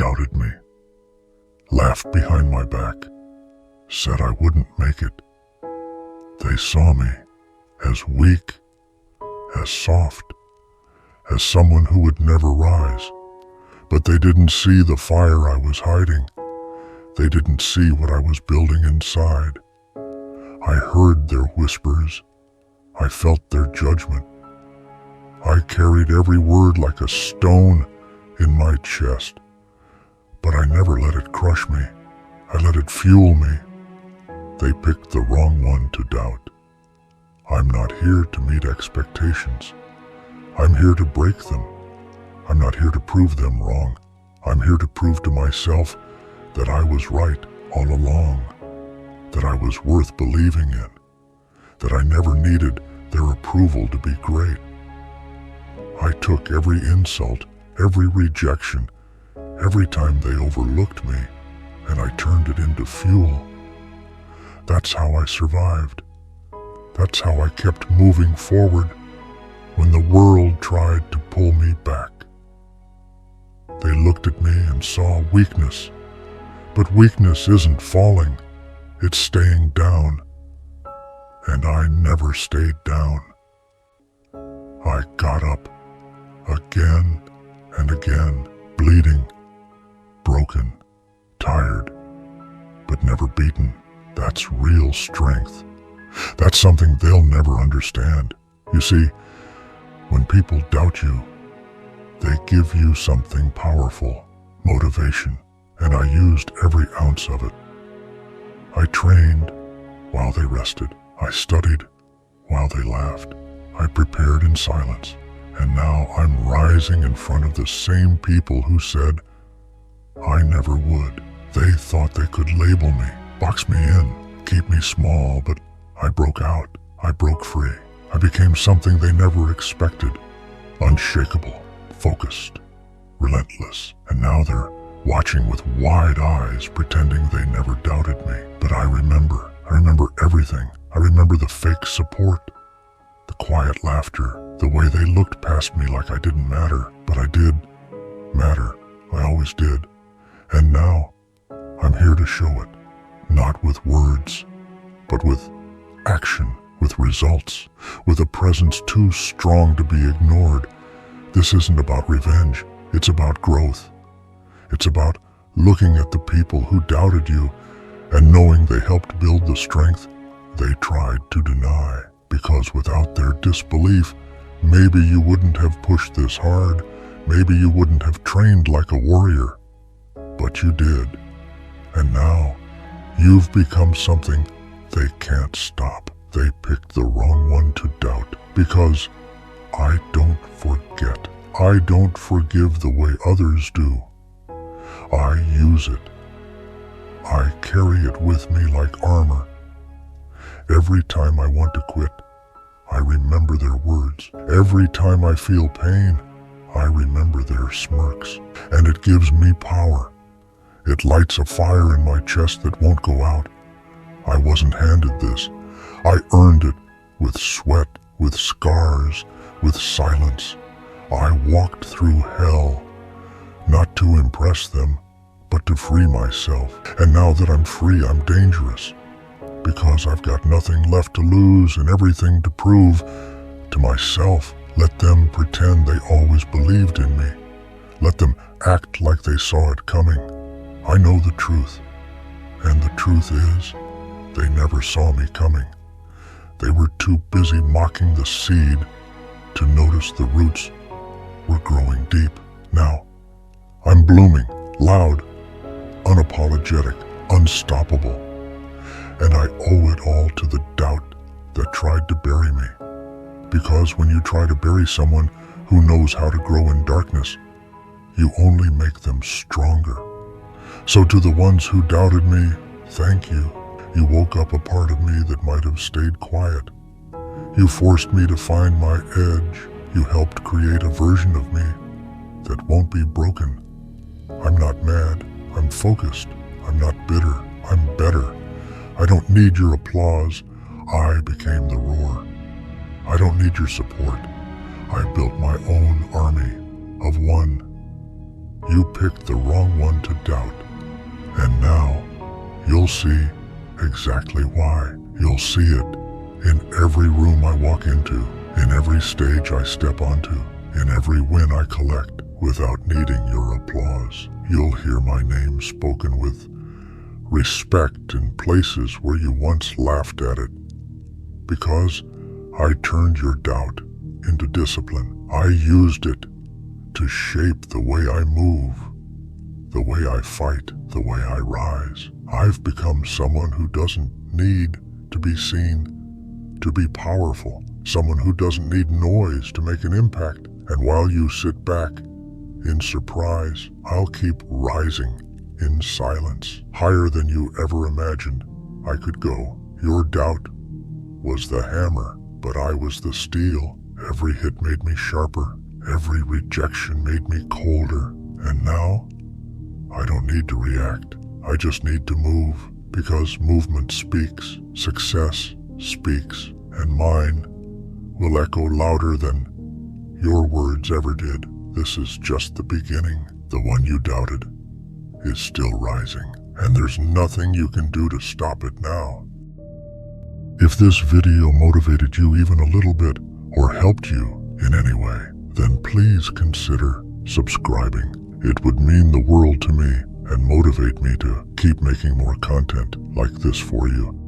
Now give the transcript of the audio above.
doubted me, laughed behind my back, said I wouldn't make it. They saw me as weak, as soft, as someone who would never rise. But they didn't see the fire I was hiding. They didn't see what I was building inside. I heard their whispers. I felt their judgment. I carried every word like a stone in my chest. But I never let it crush me. I let it fuel me. They picked the wrong one to doubt. I'm not here to meet expectations. I'm here to break them. I'm not here to prove them wrong. I'm here to prove to myself that I was right all along, that I was worth believing in, that I never needed their approval to be great. I took every insult, every rejection, every time they overlooked me, and I turned it into fuel. That's how I survived. That's how I kept moving forward when the world tried to pull me back. They looked at me and saw weakness. But weakness isn't falling, it's staying down. And I never stayed down. I got up again and again, bleeding, broken, tired, but never beaten. That's real strength. That's something they'll never understand. You see, when people doubt you, they give you something powerful, motivation, and I used every ounce of it. I trained while they rested. I studied while they laughed. I prepared in silence, and now I'm rising in front of the same people who said I never would. They thought they could label me, box me in, keep me small, but I broke out. I broke free. I became something they never expected. Unshakable, focused, relentless. And now they're watching with wide eyes, pretending they never doubted me. But I remember everything. I remember the fake support, the quiet laughter, the way they looked past me like I didn't matter. But I did matter. I always did. And now I'm here to show it. Not with words, but with action, with results, with a presence too strong to be ignored. This isn't about revenge, it's about growth. It's about looking at the people who doubted you and knowing they helped build the strength they tried to deny. Because without their disbelief, maybe you wouldn't have pushed this hard, maybe you wouldn't have trained like a warrior. But you did, and now you've become something they can't stop. They picked the wrong one to doubt, because I don't forget. I don't forgive the way others do. I use it. I carry it with me like armor. Every time I want to quit, I remember their words. Every time I feel pain, I remember their smirks. And it gives me power. It lights a fire in my chest that won't go out. I wasn't handed this. I earned it with sweat, with scars, with silence. I walked through hell, not to impress them, but to free myself. And now that I'm free, I'm dangerous, because I've got nothing left to lose and everything to prove to myself. Let them pretend they always believed in me. Let them act like they saw it coming. I know the truth, and the truth is, they never saw me coming. They were too busy mocking the seed to notice the roots were growing deep. Now, I'm blooming, loud, unapologetic, unstoppable. And I owe it all to the doubt that tried to bury me. Because when you try to bury someone who knows how to grow in darkness, you only make them stronger. So to the ones who doubted me, thank you. You woke up a part of me that might have stayed quiet. You forced me to find my edge. You helped create a version of me that won't be broken. I'm not mad. I'm focused. I'm not bitter. I'm better. I don't need your applause. I became the roar. I don't need your support. I built my own army of one. You picked the wrong one to doubt. And now, you'll see exactly why. You'll see it in every room I walk into, in every stage I step onto, in every win I collect without needing your applause. You'll hear my name spoken with respect in places where you once laughed at it. Because I turned your doubt into discipline. I used it to shape the way I move, the way I fight, the way I rise. I've become someone who doesn't need to be seen to be powerful, someone who doesn't need noise to make an impact. And while you sit back in surprise, I'll keep rising in silence, higher than you ever imagined I could go. Your doubt was the hammer, but I was the steel. Every hit made me sharper, every rejection made me colder. And now, I don't need to react. I just need to move, because movement speaks, success speaks, and mine will echo louder than your words ever did. This is just the beginning. The one you doubted is still rising, and there's nothing you can do to stop it now. If this video motivated you even a little bit, or helped you in any way, then please consider subscribing. It would mean the world to me and motivate me to keep making more content like this for you.